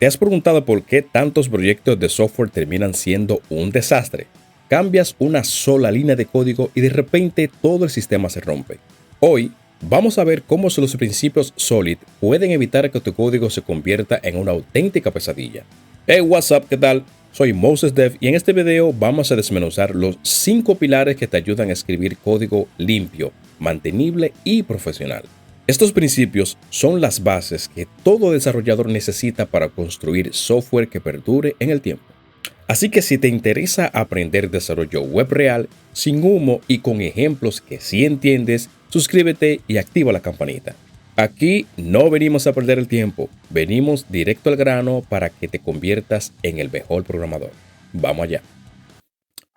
¿Te has preguntado por qué tantos proyectos de software terminan siendo un desastre? Cambias una sola línea de código y de repente todo el sistema se rompe. Hoy vamos a ver cómo los principios Solid pueden evitar que tu código se convierta en una auténtica pesadilla. Hey, what's up, ¿qué tal? Soy Moses Dev y en este video vamos a desmenuzar los 5 pilares que te ayudan a escribir código limpio, mantenible y profesional. Estos principios son las bases que todo desarrollador necesita para construir software que perdure en el tiempo. Así que si te interesa aprender desarrollo web real, sin humo y con ejemplos que sí entiendes, suscríbete y activa la campanita. Aquí no venimos a perder el tiempo, venimos directo al grano para que te conviertas en el mejor programador. Vamos allá.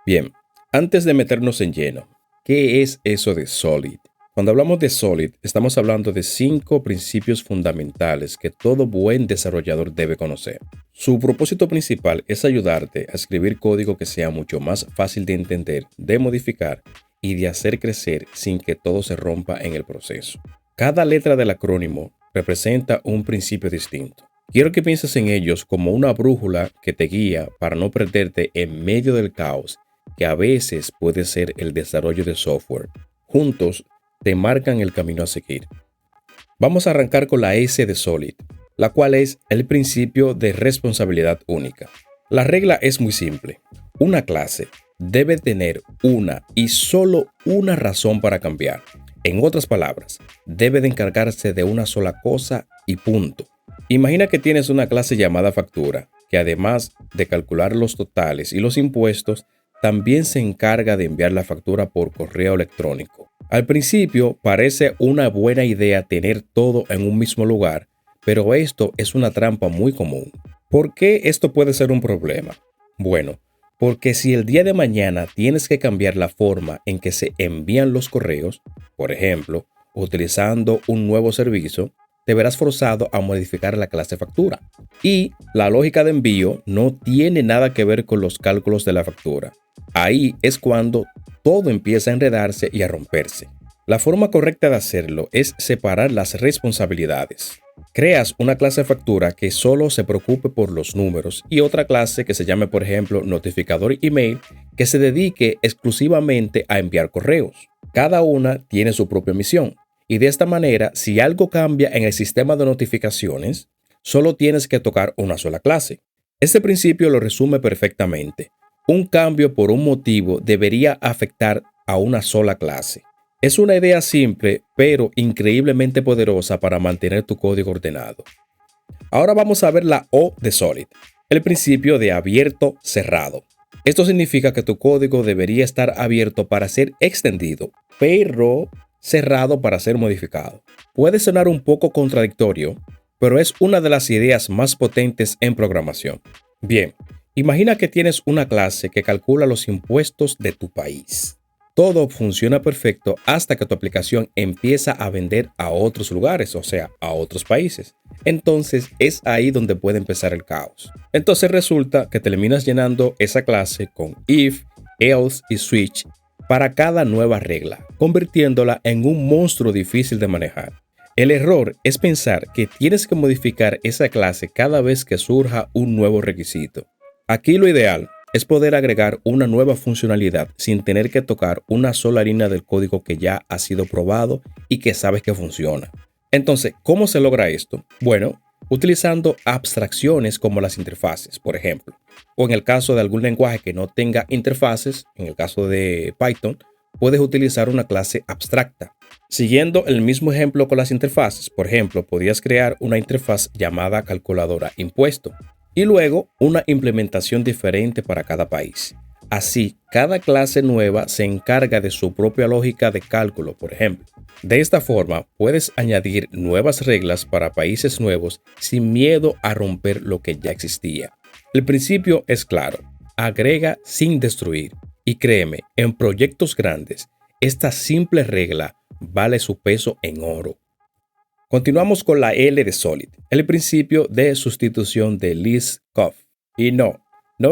Bien, antes de meternos en lleno, ¿qué es eso de Solid? Cuando hablamos de Solid, estamos hablando de 5 principios fundamentales que todo buen desarrollador debe conocer. Su propósito principal es ayudarte a escribir código que sea mucho más fácil de entender, de modificar y de hacer crecer sin que todo se rompa en el proceso. Cada letra del acrónimo representa un principio distinto. Quiero que pienses en ellos como una brújula que te guía para no perderte en medio del caos que a veces puede ser el desarrollo de software. Juntos, te marcan el camino a seguir. Vamos a arrancar con la S de Solid, la cual es el principio de responsabilidad única. La regla es muy simple. Una clase debe tener una y solo una razón para cambiar. En otras palabras, debe de encargarse de una sola cosa y punto. Imagina que tienes una clase llamada factura, que además de calcular los totales y los impuestos, también se encarga de enviar la factura por correo electrónico. Al principio parece una buena idea tener todo en un mismo lugar, pero esto es una trampa muy común. ¿Por qué esto puede ser un problema? Bueno, porque si el día de mañana tienes que cambiar la forma en que se envían los correos, por ejemplo, utilizando un nuevo servicio, te verás forzado a modificar la clase factura. Y la lógica de envío no tiene nada que ver con los cálculos de la factura. Ahí es cuando todo empieza a enredarse y a romperse. La forma correcta de hacerlo es separar las responsabilidades. Creas una clase factura que solo se preocupe por los números y otra clase que se llame, por ejemplo, notificador email, que se dedique exclusivamente a enviar correos. Cada una tiene su propia misión y de esta manera, si algo cambia en el sistema de notificaciones, solo tienes que tocar una sola clase. Este principio lo resume perfectamente. Un cambio por un motivo debería afectar a una sola clase. Es una idea simple, pero increíblemente poderosa para mantener tu código ordenado. Ahora vamos a ver la O de Solid, el principio de abierto cerrado. Esto significa que tu código debería estar abierto para ser extendido, pero cerrado para ser modificado. Puede sonar un poco contradictorio, pero es una de las ideas más potentes en programación. Bien, imagina que tienes una clase que calcula los impuestos de tu país. Todo funciona perfecto hasta que tu aplicación empieza a vender a otros lugares, o sea, a otros países. Entonces es ahí donde puede empezar el caos. Entonces resulta que terminas llenando esa clase con if, else y switch para cada nueva regla, convirtiéndola en un monstruo difícil de manejar. El error es pensar que tienes que modificar esa clase cada vez que surja un nuevo requisito. Aquí lo ideal es poder agregar una nueva funcionalidad sin tener que tocar una sola línea del código que ya ha sido probado y que sabes que funciona. Entonces, ¿cómo se logra esto? Bueno, utilizando abstracciones como las interfaces, por ejemplo. O en el caso de algún lenguaje que no tenga interfaces, en el caso de Python, puedes utilizar una clase abstracta. Siguiendo el mismo ejemplo con las interfaces, por ejemplo, podrías crear una interfaz llamada calculadora impuesto y luego una implementación diferente para cada país. Así, cada clase nueva se encarga de su propia lógica de cálculo, por ejemplo. De esta forma, puedes añadir nuevas reglas para países nuevos sin miedo a romper lo que ya existía. El principio es claro: agrega sin destruir. Y créeme, en proyectos grandes, esta simple regla vale su peso en oro. Continuamos con la L de Solid, el principio de sustitución de Liskov. Y no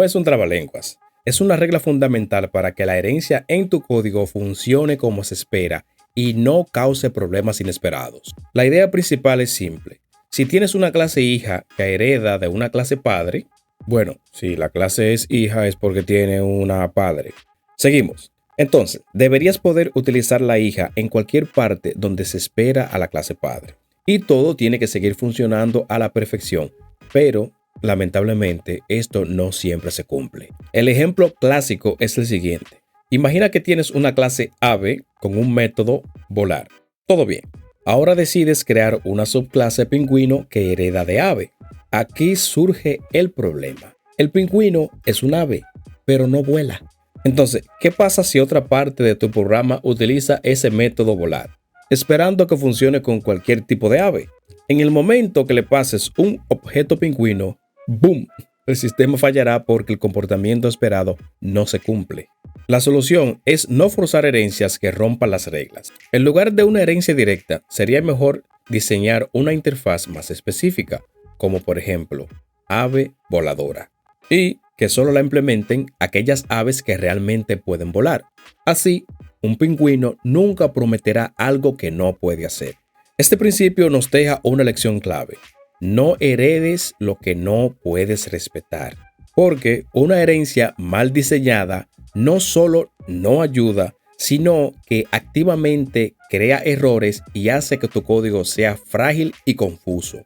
es un trabalenguas. Es una regla fundamental para que la herencia en tu código funcione como se espera y no cause problemas inesperados. La idea principal es simple. Si tienes una clase hija que hereda de una clase padre, bueno, si la clase es hija es porque tiene una padre. Seguimos. Entonces, deberías poder utilizar la hija en cualquier parte donde se espera a la clase padre. Y todo tiene que seguir funcionando a la perfección, pero lamentablemente esto no siempre se cumple. El ejemplo clásico es el siguiente. Imagina que tienes una clase ave con un método volar. Todo bien. Ahora decides crear una subclase pingüino que hereda de ave. Aquí surge el problema. El pingüino es un ave, pero no vuela. Entonces, ¿qué pasa si otra parte de tu programa utiliza ese método volar, esperando que funcione con cualquier tipo de ave? En el momento que le pases un objeto pingüino, ¡boom!, el sistema fallará porque el comportamiento esperado no se cumple. La solución es no forzar herencias que rompan las reglas. En lugar de una herencia directa, sería mejor diseñar una interfaz más específica, como por ejemplo, ave voladora, y que solo la implementen aquellas aves que realmente pueden volar. Así, un pingüino nunca prometerá algo que no puede hacer. Este principio nos deja una lección clave. No heredes lo que no puedes respetar, porque una herencia mal diseñada no solo no ayuda, sino que activamente crea errores y hace que tu código sea frágil y confuso.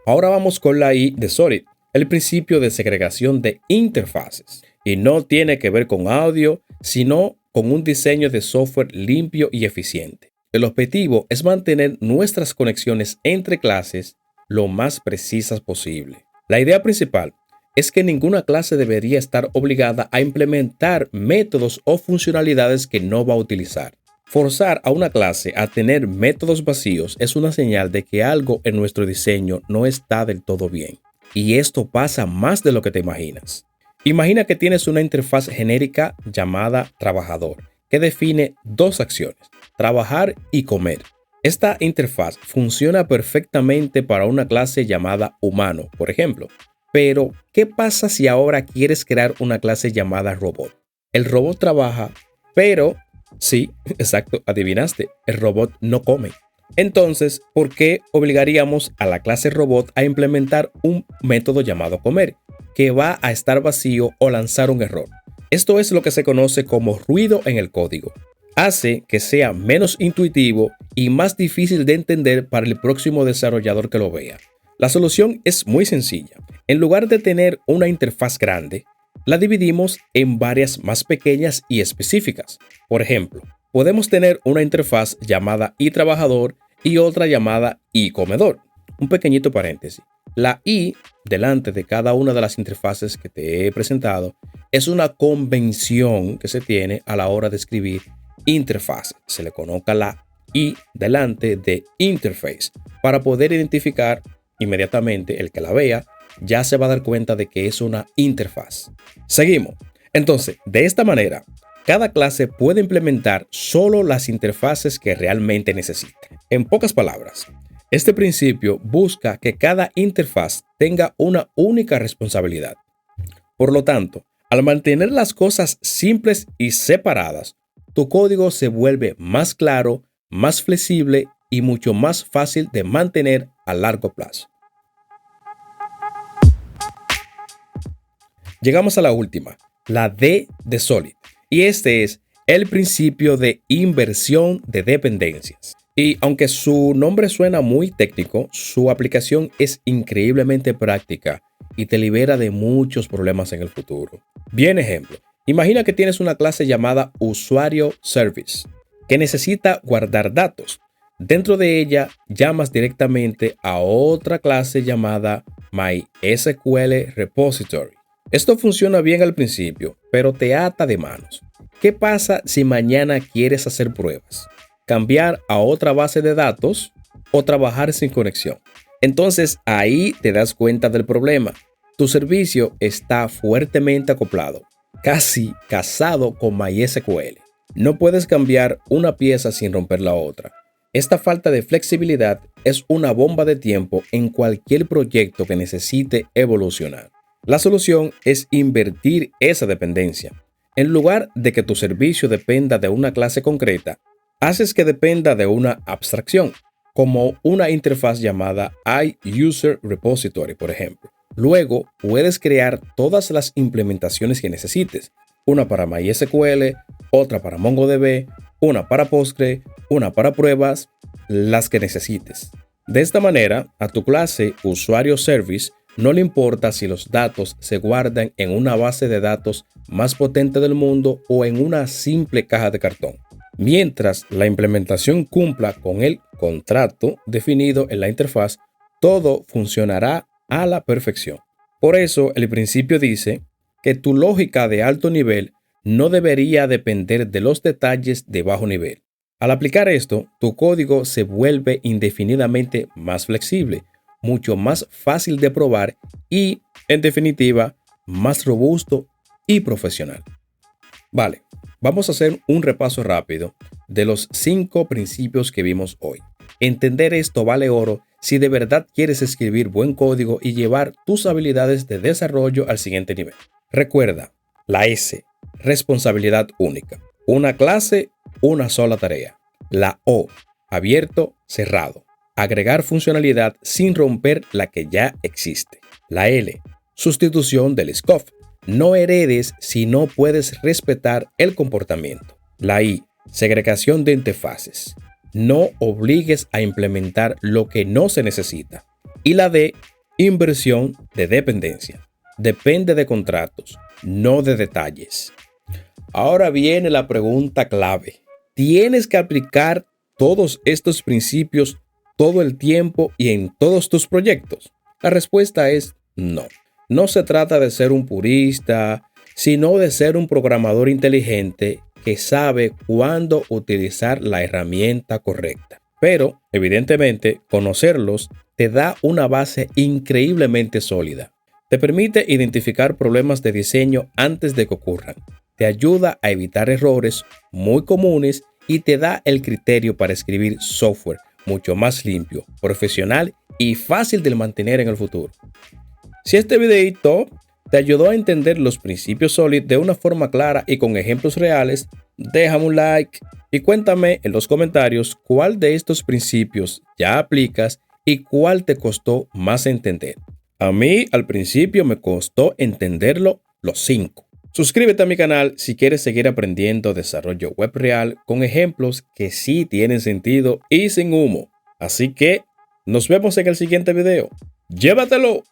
Ahora vamos con la I de Solid, el principio de segregación de interfaces. Y no tiene que ver con audio, sino con un diseño de software limpio y eficiente. El objetivo es mantener nuestras conexiones entre clases lo más precisas posible. La idea principal es que ninguna clase debería estar obligada a implementar métodos o funcionalidades que no va a utilizar. Forzar a una clase a tener métodos vacíos es una señal de que algo en nuestro diseño no está del todo bien. Y esto pasa más de lo que te imaginas. Imagina que tienes una interfaz genérica llamada trabajador, que define dos acciones, trabajar y comer. Esta interfaz funciona perfectamente para una clase llamada humano, por ejemplo. Pero, ¿qué pasa si ahora quieres crear una clase llamada robot? El robot trabaja, pero sí, exacto, adivinaste, el robot no come. Entonces, ¿por qué obligaríamos a la clase robot a implementar un método llamado comer, que va a estar vacío o lanzar un error? Esto es lo que se conoce como ruido en el código. Hace que sea menos intuitivo y más difícil de entender para el próximo desarrollador que lo vea. La solución es muy sencilla. En lugar de tener una interfaz grande, la dividimos en varias más pequeñas y específicas. Por ejemplo, podemos tener una interfaz llamada iTrabajador y otra llamada iComedor. Un pequeñito paréntesis. La I, delante de cada una de las interfaces que te he presentado, es una convención que se tiene a la hora de escribir interfaz. Se le coloca la I delante de interface para poder identificar inmediatamente el que la vea ya se va a dar cuenta de que es una interfaz. Seguimos. Entonces, de esta manera, cada clase puede implementar solo las interfaces que realmente necesita. En pocas palabras, este principio busca que cada interfaz tenga una única responsabilidad. Por lo tanto, al mantener las cosas simples y separadas, tu código se vuelve más claro, más flexible y mucho más fácil de mantener a largo plazo. Llegamos a la última, la D de Solid, y este es el principio de inversión de dependencias. Y aunque su nombre suena muy técnico, su aplicación es increíblemente práctica y te libera de muchos problemas en el futuro. Bien ejemplo, imagina que tienes una clase llamada usuario service que necesita guardar datos. Dentro de ella llamas directamente a otra clase llamada MySQL repository. Esto funciona bien al principio, pero te ata de manos. ¿Qué pasa si mañana quieres hacer pruebas, cambiar a otra base de datos o trabajar sin conexión? Entonces ahí te das cuenta del problema. Tu servicio está fuertemente acoplado, casi casado con MySQL. No puedes cambiar una pieza sin romper la otra. Esta falta de flexibilidad es una bomba de tiempo en cualquier proyecto que necesite evolucionar. La solución es invertir esa dependencia. En lugar de que tu servicio dependa de una clase concreta, Haces que dependa de una abstracción, como una interfaz llamada iUser Repository, por ejemplo. Luego, puedes crear todas las implementaciones que necesites. Una para MySQL, otra para MongoDB, una para Postgre, una para pruebas, las que necesites. De esta manera, a tu clase usuario service no le importa si los datos se guardan en una base de datos más potente del mundo o en una simple caja de cartón. Mientras la implementación cumpla con el contrato definido en la interfaz, todo funcionará a la perfección. Por eso, el principio dice que tu lógica de alto nivel no debería depender de los detalles de bajo nivel. Al aplicar esto, tu código se vuelve indefinidamente más flexible, mucho más fácil de probar y, en definitiva, más robusto y profesional. Vale, vamos a hacer un repaso rápido de los 5 principios que vimos hoy. Entender esto vale oro si de verdad quieres escribir buen código y llevar tus habilidades de desarrollo al siguiente nivel. Recuerda, la S, responsabilidad única. Una clase, una sola tarea. La O, abierto, cerrado. Agregar funcionalidad sin romper la que ya existe. La L, sustitución del scope. No heredes si no puedes respetar el comportamiento. La I, segregación de interfaces. No obligues a implementar lo que no se necesita. Y la D, inversión de dependencia. Depende de contratos, no de detalles. Ahora viene la pregunta clave. ¿Tienes que aplicar todos estos principios todo el tiempo y en todos tus proyectos? La respuesta es no. No se trata de ser un purista, sino de ser un programador inteligente que sabe cuándo utilizar la herramienta correcta. Pero, evidentemente, conocerlos te da una base increíblemente sólida. Te permite identificar problemas de diseño antes de que ocurran. Te ayuda a evitar errores muy comunes y te da el criterio para escribir software mucho más limpio, profesional y fácil de mantener en el futuro. Si este videito te ayudó a entender los principios Solid de una forma clara y con ejemplos reales, déjame un like y cuéntame en los comentarios cuál de estos principios ya aplicas y cuál te costó más entender. A mí al principio me costó entenderlo los 5. Suscríbete a mi canal si quieres seguir aprendiendo desarrollo web real con ejemplos que sí tienen sentido y sin humo. Así que nos vemos en el siguiente video. ¡Llévatelo!